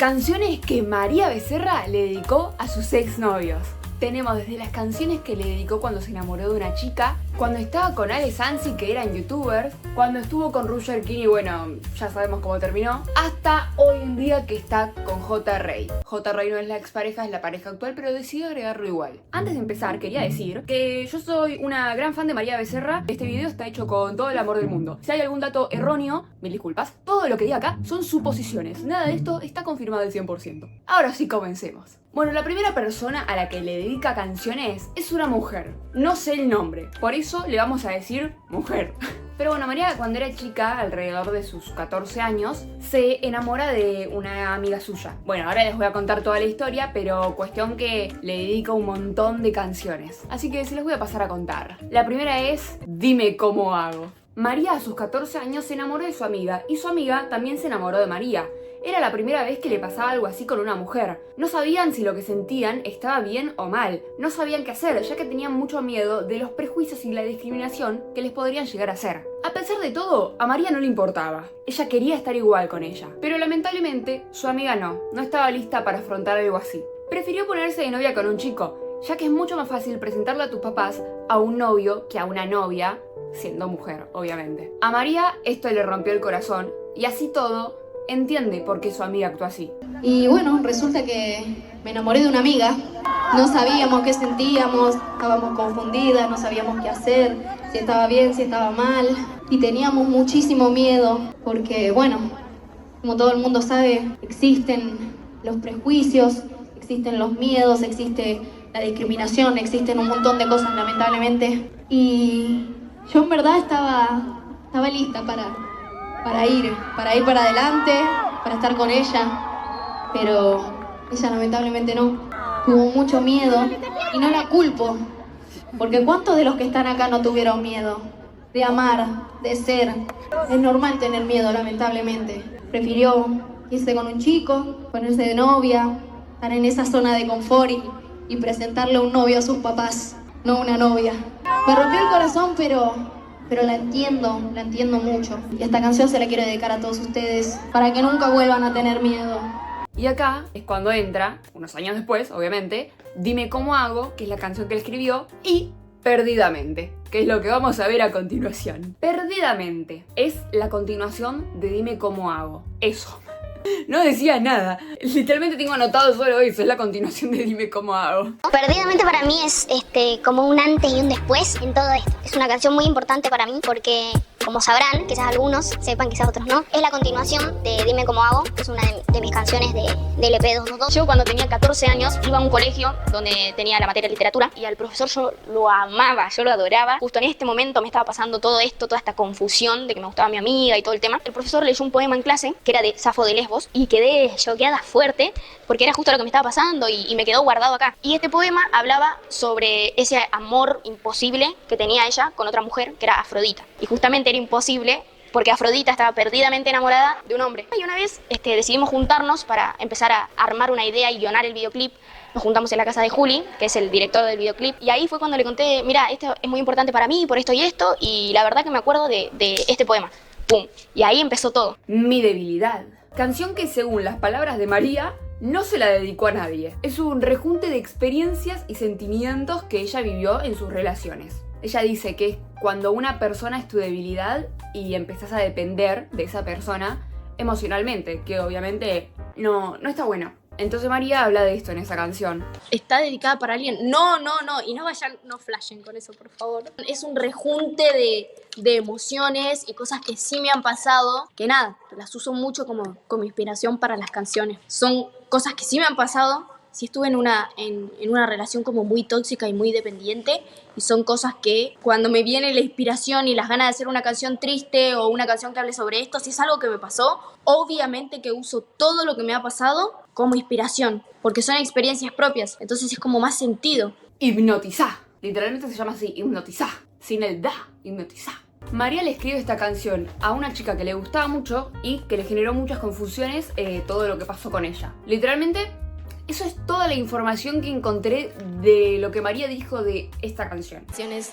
Canciones que María Becerra le dedicó a sus exnovios. Tenemos desde las canciones que le dedicó cuando se enamoró de una chica, cuando estaba con Ale Sansi, que eran youtubers, cuando estuvo con Roger King y bueno, ya sabemos cómo terminó, hasta hoy en día que está con J. Rey. J. Rey no es la expareja, es la pareja actual, pero decidió agregarlo igual. Antes de empezar, quería decir que yo soy una gran fan de María Becerra. Este video está hecho con todo el amor del mundo. Si hay algún dato erróneo, mil disculpas. Todo lo que diga acá son suposiciones. Nada de esto está confirmado al 100%. Ahora sí, comencemos. Bueno, la primera persona a la que le dedica canciones es una mujer. No sé el nombre, por eso le vamos a decir mujer. Pero bueno, María cuando era chica, alrededor de sus 14 años, se enamora de una amiga suya. Bueno, ahora les voy a contar toda la historia, pero cuestión que le dedica un montón de canciones. Así que se les voy a pasar a contar. La primera es Dime cómo hago. María a sus 14 años se enamoró de su amiga y su amiga también se enamoró de María. Era la primera vez que le pasaba algo así con una mujer. No sabían si lo que sentían estaba bien o mal. No sabían qué hacer, ya que tenían mucho miedo de los prejuicios y la discriminación que les podrían llegar a hacer. A pesar de todo, a María no le importaba. Ella quería estar igual con ella. Pero lamentablemente, su amiga no estaba lista para afrontar algo así. Prefirió ponerse de novia con un chico, ya que es mucho más fácil presentarle a tus papás a un novio que a una novia, siendo mujer, obviamente. A María esto le rompió el corazón, y así todo, entiende por qué su amiga actuó así. Y bueno, resulta que me enamoré de una amiga. No sabíamos qué sentíamos, estábamos confundidas, no sabíamos qué hacer, si estaba bien, si estaba mal. Y teníamos muchísimo miedo porque, bueno, como todo el mundo sabe, existen los prejuicios, existen los miedos, existe la discriminación, existen un montón de cosas, lamentablemente. Y yo en verdad estaba lista para ir para adelante, para estar con ella, pero ella lamentablemente no. Tuvo mucho miedo y no la culpo, porque ¿cuántos de los que están acá no tuvieron miedo? De amar, de ser. Es normal tener miedo, lamentablemente. Prefirió irse con un chico, ponerse de novia, estar en esa zona de confort y presentarle un novio a sus papás, no una novia. Me rompió el corazón, pero la entiendo mucho. Y esta canción se la quiero dedicar a todos ustedes, para que nunca vuelvan a tener miedo. Y acá es cuando entra, unos años después, obviamente, Dime cómo hago, que es la canción que él escribió, y Perdidamente, que es lo que vamos a ver a continuación. Perdidamente es la continuación de Dime cómo hago. Eso. No decía nada. Literalmente tengo anotado solo eso, es la continuación de Dime cómo hago. Perdidamente para mí es como un antes y un después en todo esto. Es una canción muy importante para mí porque, como sabrán, quizás algunos sepan, quizás otros no, es la continuación de Dime cómo hago. Es una de mis canciones del EP 222. Yo cuando tenía 14 años iba a un colegio donde tenía la materia de literatura y al profesor yo lo amaba, yo lo adoraba. Justo en este momento me estaba pasando todo esto, toda esta confusión de que me gustaba mi amiga y todo el tema. El profesor leyó un poema en clase que era de Safo de Lesbos y quedé choqueada fuerte porque era justo lo que me estaba pasando y me quedó guardado acá. Y este poema hablaba sobre ese amor imposible que tenía ella con otra mujer que era Afrodita. Y justamente era imposible porque Afrodita estaba perdidamente enamorada de un hombre. Y una vez decidimos juntarnos para empezar a armar una idea y guionar el videoclip. Nos juntamos en la casa de Juli, que es el director del videoclip, y ahí fue cuando le conté, mira, esto es muy importante para mí por esto y esto, y la verdad que me acuerdo de este poema. ¡Pum! Y ahí empezó todo. Mi debilidad. Canción que según las palabras de María, no se la dedicó a nadie. Es un rejunte de experiencias y sentimientos que ella vivió en sus relaciones. Ella dice que es cuando una persona es tu debilidad y empezás a depender de esa persona emocionalmente, que obviamente no está bueno. Entonces María habla de esto en esa canción. ¿Está dedicada para alguien? No, y no flashen con eso, por favor. Es un rejunte de emociones y cosas que sí me han pasado, que nada, las uso mucho como inspiración para las canciones. Son cosas que sí me han pasado, sí estuve en una relación como muy tóxica y muy dependiente, y son cosas que cuando me viene la inspiración y las ganas de hacer una canción triste o una canción que hable sobre esto, si es algo que me pasó, obviamente que uso todo lo que me ha pasado como inspiración, porque son experiencias propias, entonces es como más sentido. Hipnotizá, literalmente se llama así, hipnotizá, sin el da, hipnotizá. María le escribe esta canción a una chica que le gustaba mucho y que le generó muchas confusiones todo lo que pasó con ella. Literalmente, eso es toda la información que encontré de lo que María dijo de esta canción. Canciones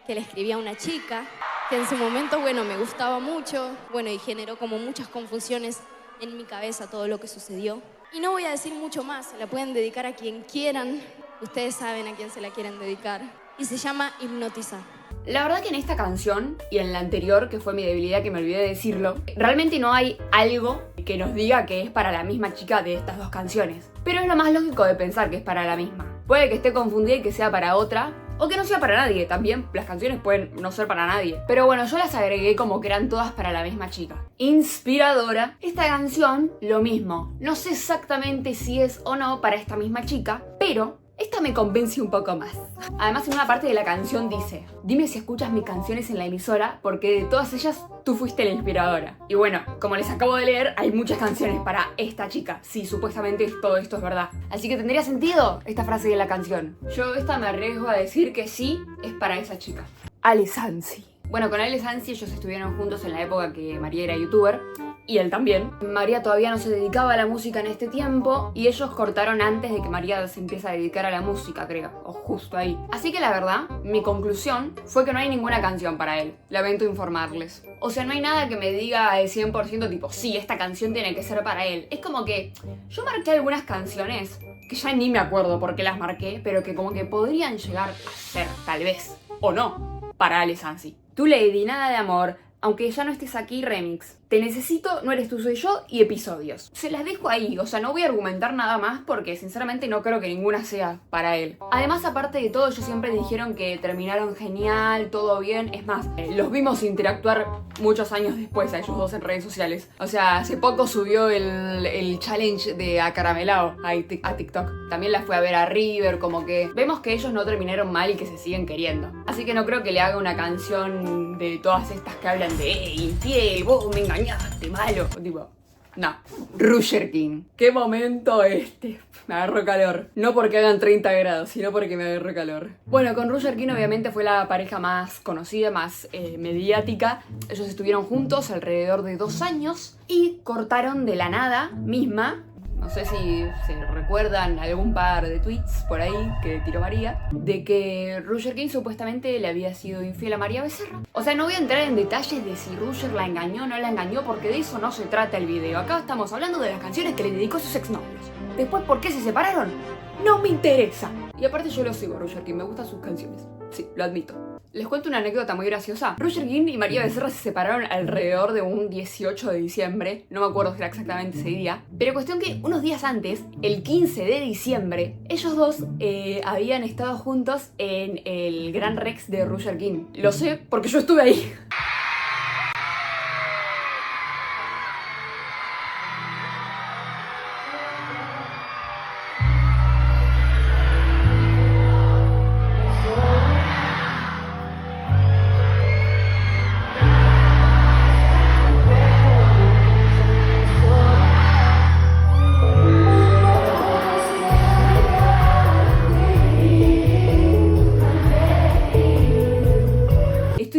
que le escribí a una chica que en su momento, me gustaba mucho, y generó como muchas confusiones en mi cabeza todo lo que sucedió. Y no voy a decir mucho más, se la pueden dedicar a quien quieran. Ustedes saben a quién se la quieren dedicar. Y se llama Hipnotiza. La verdad que en esta canción y en la anterior, que fue mi debilidad que me olvidé de decirlo, realmente no hay algo que nos diga que es para la misma chica de estas dos canciones. Pero es lo más lógico de pensar que es para la misma. Puede que esté confundida y que sea para otra, o que no sea para nadie. También las canciones pueden no ser para nadie. Pero bueno, yo las agregué como que eran todas para la misma chica. Inspiradora. Esta canción, lo mismo. No sé exactamente si es o no para esta misma chica, pero esta me convence un poco más. Además, en una parte de la canción dice: dime si escuchas mis canciones en la emisora, porque de todas ellas tú fuiste la inspiradora. Y bueno, como les acabo de leer, hay muchas canciones para esta chica. Sí, supuestamente todo esto es verdad. Así que tendría sentido esta frase de la canción. Yo esta me arriesgo a decir que sí, es para esa chica. Ale Sansi. Bueno, con Ale Sansi ellos estuvieron juntos en la época que María era youtuber. Y él también. María todavía no se dedicaba a la música en este tiempo y ellos cortaron antes de que María se empiece a dedicar a la música, creo, o justo ahí. Así que la verdad, mi conclusión fue que no hay ninguna canción para él. Lamento informarles. O sea, no hay nada que me diga al 100% tipo, sí, esta canción tiene que ser para él. Es como que yo marqué algunas canciones que ya ni me acuerdo por qué las marqué, pero que como que podrían llegar a ser, tal vez, o no, para Ale Sansi. Too Lady, Nada de Amor, Aunque ya no estés aquí, remix. Te necesito, No eres tú, soy yo y episodios. Se las dejo ahí, o sea, no voy a argumentar nada más porque sinceramente no creo que ninguna sea para él. Además, aparte de todo, ellos siempre dijeron que terminaron genial, todo bien. Es más, los vimos interactuar muchos años después a ellos dos en redes sociales. O sea, hace poco subió el challenge de Acaramelao a TikTok. También la fue a ver a River, como que vemos que ellos no terminaron mal y que se siguen queriendo. Así que no creo que le haga una canción de todas estas que hablan de infiel, vos me engañaste, malo. Tipo, no. Roger King. ¿Qué momento este? Me agarró calor. No porque hagan 30 grados, sino porque me agarró calor. Bueno, con Roger King obviamente fue la pareja más conocida, más mediática. Ellos estuvieron juntos alrededor de 2 años y cortaron de la nada misma. No sé si se recuerdan algún par de tweets por ahí que tiró María, de que Roger King supuestamente le había sido infiel a María Becerra. O sea, no voy a entrar en detalles de si Roger la engañó o no la engañó, porque de eso no se trata el video. Acá estamos hablando de las canciones que le dedicó a sus exnovios. Después, ¿por qué se separaron? No me interesa. Y aparte yo lo sigo a Roger King, me gustan sus canciones. Sí, lo admito. Les cuento una anécdota muy graciosa. Roger King y María Becerra se separaron alrededor de un 18 de diciembre. No me acuerdo si era exactamente ese día. Pero cuestión que unos días antes, el 15 de diciembre, ellos dos habían estado juntos en el Gran Rex de Roger King. Lo sé porque yo estuve ahí.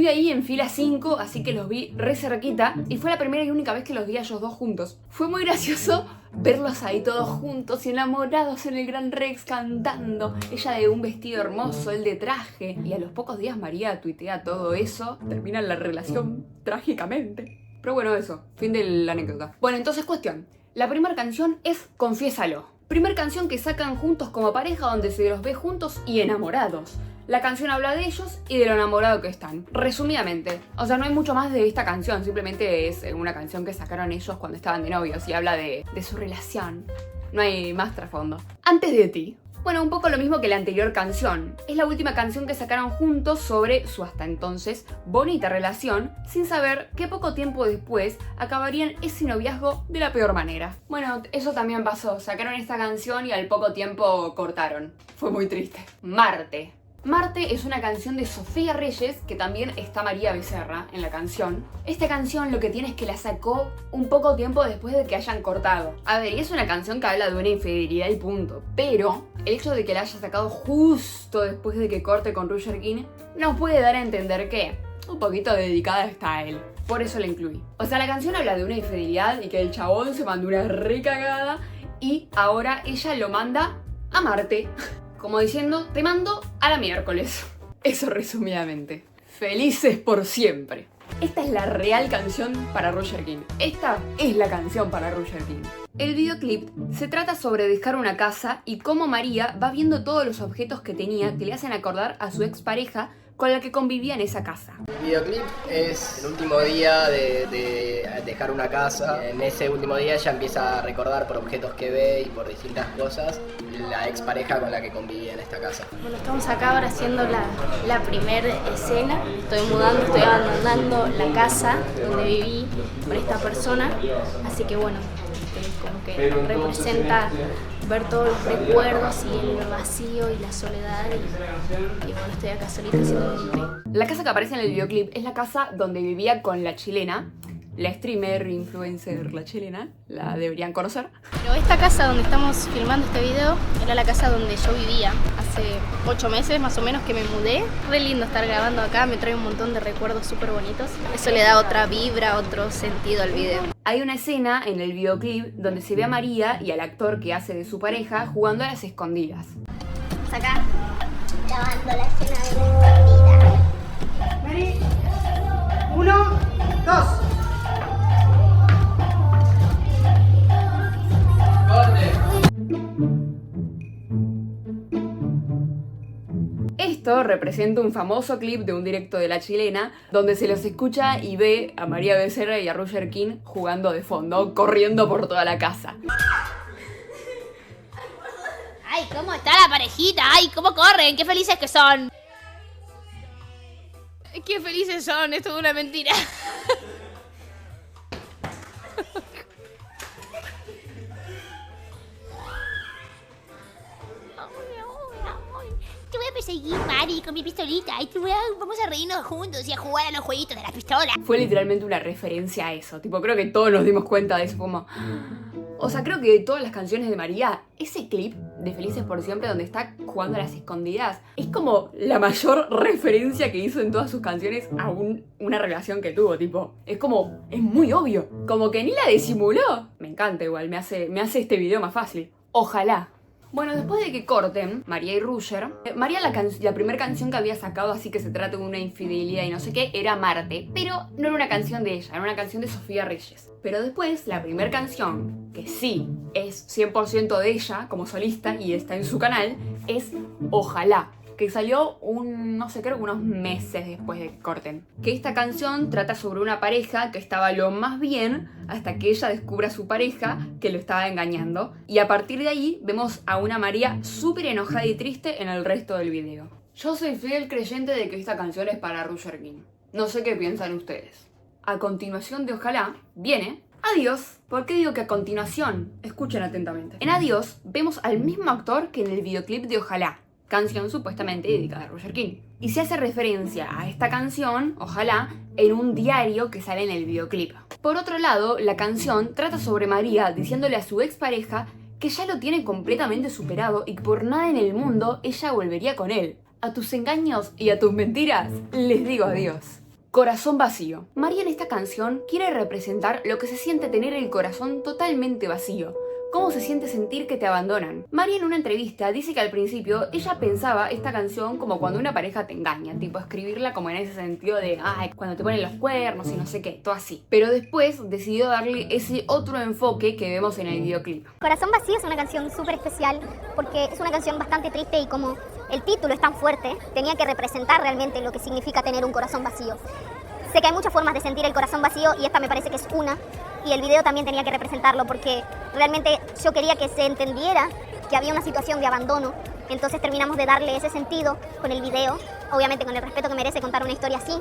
Ahí en fila 5, así que los vi re cerquita y fue la primera y única vez que los vi a ellos dos juntos. Fue muy gracioso verlos ahí todos juntos y enamorados en el Gran Rex cantando. Ella de un vestido hermoso, él de traje. Y a los pocos días María tuitea todo eso. Terminan la relación trágicamente. Pero bueno, eso, fin de la anécdota. Bueno, entonces cuestión. La primera canción es Confiésalo. Primer canción que sacan juntos como pareja, donde se los ve juntos y enamorados. La canción habla de ellos y de lo enamorado que están. Resumidamente, o sea, no hay mucho más de esta canción, simplemente es una canción que sacaron ellos cuando estaban de novios y habla de su relación. No hay más trasfondo. Antes de ti. Bueno, un poco lo mismo que la anterior canción. Es la última canción que sacaron juntos sobre su hasta entonces bonita relación, sin saber que poco tiempo después acabarían ese noviazgo de la peor manera. Bueno, eso también pasó. Sacaron esta canción y al poco tiempo cortaron. Fue muy triste. Marte. Marte es una canción de Sofía Reyes, que también está María Becerra en la canción. Esta canción lo que tiene es que la sacó un poco tiempo después de que hayan cortado. A ver, y es una canción que habla de una infidelidad y punto. Pero el hecho de que la haya sacado justo después de que corte con Roger King nos puede dar a entender que un poquito dedicada está a él. Por eso la incluí. O sea, la canción habla de una infidelidad y que el chabón se mandó una recagada y ahora ella lo manda a Marte. Como diciendo, te mando a la miércoles. Eso resumidamente. Felices por siempre. Esta es la real canción para Roger King. Esta es la canción para Roger King. El videoclip se trata sobre dejar una casa y cómo María va viendo todos los objetos que tenía que le hacen acordar a su expareja con la que convivía en esa casa. El videoclip es el último día de dejar una casa. En ese último día ella empieza a recordar por objetos que ve y por distintas cosas la expareja con la que convivía en esta casa. Bueno, estamos acá ahora haciendo la primera escena. Estoy mudando, estoy abandonando la casa donde viví con esta persona. Así que bueno, como que representa ver todos los recuerdos y el vacío y la soledad y bueno, estoy acá solita haciendo un té. La casa que aparece en el videoclip es la casa donde vivía con la chilena, la streamer, influencer, la chilena, la deberían conocer. Pero esta casa donde estamos filmando este video era la casa donde yo vivía hace 8 meses más o menos que me mudé. Re lindo estar grabando acá, me trae un montón de recuerdos súper bonitos. Eso le da otra vibra, otro sentido al video. Hay una escena en el videoclip donde se ve a María y al actor que hace de su pareja jugando a las escondidas. Acá, grabando la escena de mi vida. Mary, 1, 2. Esto representa un famoso clip de un directo de la chilena donde se los escucha y ve a María Becerra y a Roger King jugando de fondo, corriendo por toda la casa. Ay, ¿cómo está la parejita? Ay, ¿cómo corren? ¡Qué felices que son! ¡Qué felices son! Esto es una mentira. Te voy a perseguir, Mari, con mi pistolita. Y vamos a reírnos juntos y a jugar a los jueguitos de la pistola. Fue literalmente una referencia a eso. Tipo, creo que todos nos dimos cuenta de eso. Como... O sea, creo que de todas las canciones de María, ese clip de Felices por Siempre donde está jugando a las escondidas es como la mayor referencia que hizo en todas sus canciones a una relación que tuvo. Tipo, es como, es muy obvio. Como que ni la disimuló. Me encanta igual, me hace este video más fácil. Ojalá. Bueno, después de que corten María y Roger, María la primera canción que había sacado, así que se trata de una infidelidad y no sé qué, era Marte. Pero no era una canción de ella, era una canción de Sofía Reyes. Pero después, la primera canción, que sí es 100% de ella como solista y está en su canal, es Ojalá, que salió no sé, creo que unos meses después de que corten. Que esta canción trata sobre una pareja que estaba lo más bien hasta que ella descubre a su pareja que lo estaba engañando. Y a partir de ahí vemos a una María súper enojada y triste en el resto del video. Yo soy fiel creyente de que esta canción es para Roger King. No sé qué piensan ustedes. A continuación de Ojalá viene Adiós. ¿Por qué digo que a continuación? Escuchen atentamente. En Adiós vemos al mismo actor que en el videoclip de Ojalá, canción supuestamente dedicada a Roger King. Y se hace referencia a esta canción, Ojalá, en un diario que sale en el videoclip. Por otro lado, la canción trata sobre María diciéndole a su expareja que ya lo tiene completamente superado y que por nada en el mundo ella volvería con él. A tus engaños y a tus mentiras les digo adiós. Corazón vacío. María en esta canción quiere representar lo que se siente tener el corazón totalmente vacío. ¿Cómo se siente sentir que te abandonan? María en una entrevista dice que al principio ella pensaba esta canción como cuando una pareja te engaña, tipo escribirla como en ese sentido de ay, cuando te ponen los cuernos y no sé qué, todo así. Pero después decidió darle ese otro enfoque que vemos en el videoclip. Corazón Vacío es una canción súper especial porque es una canción bastante triste y como el título es tan fuerte, tenía que representar realmente lo que significa tener un corazón vacío. Sé que hay muchas formas de sentir el corazón vacío y esta me parece que es una. Y el video también tenía que representarlo porque realmente yo quería que se entendiera que había una situación de abandono. Entonces terminamos de darle ese sentido con el video, obviamente con el respeto que merece contar una historia así.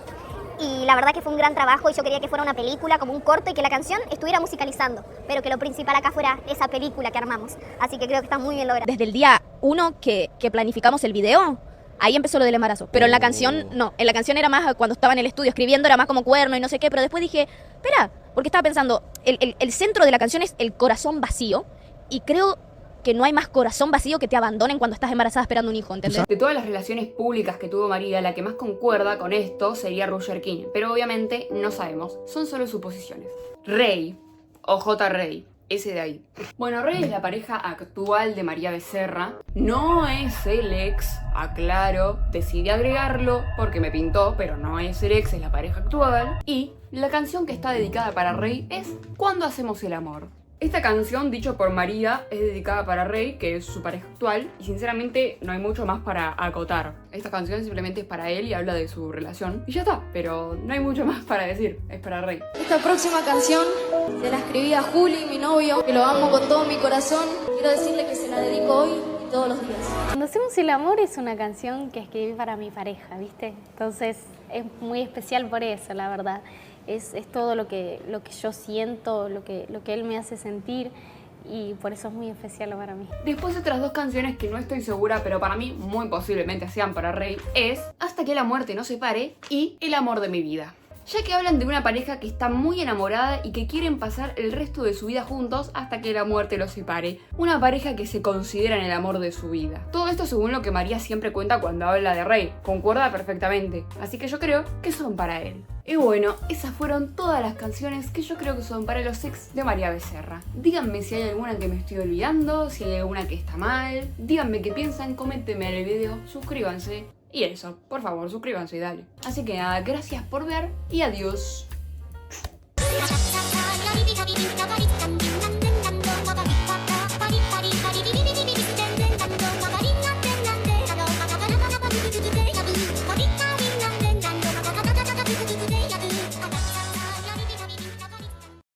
Y la verdad que fue un gran trabajo y yo quería que fuera una película, como un corto y que la canción estuviera musicalizando. Pero que lo principal acá fuera esa película que armamos. Así que creo que está muy bien logrado. Desde el día 1 que planificamos el video, ahí empezó lo del embarazo. Pero en la canción, no. En la canción era más cuando estaba en el estudio escribiendo, era más como cuerno y no sé qué. Pero después dije, espera, porque estaba pensando, el centro de la canción es el corazón vacío. Y creo que no hay más corazón vacío que te abandonen cuando estás embarazada esperando un hijo, ¿entendés? De todas las relaciones públicas que tuvo María, la que más concuerda con esto sería Roger King. Pero obviamente no sabemos, son solo suposiciones. Rey, o J. Rey, ese de ahí. Bueno, Rey es la pareja actual de María Becerra. No es el ex, aclaro. Decidí agregarlo porque me pintó, pero no es el ex, es la pareja actual. Y la canción que está dedicada para Rey es Cuando hacemos el amor. Esta canción, dicho por María, es dedicada para Rey, que es su pareja actual, y sinceramente no hay mucho más para acotar. Esta canción simplemente es para él y habla de su relación, y ya está, pero no hay mucho más para decir, es para Rey. Esta próxima canción se la escribí a Juli, mi novio, que lo amo con todo mi corazón. Quiero decirle que se la dedico hoy y todos los días. Cuando hacemos el amor es una canción que escribí para mi pareja, ¿viste? Entonces es muy especial por eso, la verdad. Es todo lo que yo siento, lo que él me hace sentir, y por eso es muy especial para mí. Después otras dos canciones que no estoy segura, pero para mí muy posiblemente sean para Rey, es Hasta que la muerte nos separe y El amor de mi vida. Ya que hablan de una pareja que está muy enamorada y que quieren pasar el resto de su vida juntos hasta que la muerte los separe. Una pareja que se considera en el amor de su vida. Todo esto según lo que María siempre cuenta cuando habla de Rey. Concuerda perfectamente. Así que yo creo que son para él. Y bueno, esas fueron todas las canciones que yo creo que son para los ex de María Becerra. Díganme si hay alguna que me estoy olvidando, si hay alguna que está mal. Díganme qué piensan, coméntenme en el video, suscríbanse. Y eso, por favor, suscríbanse y dale. Así que nada, gracias por ver y adiós.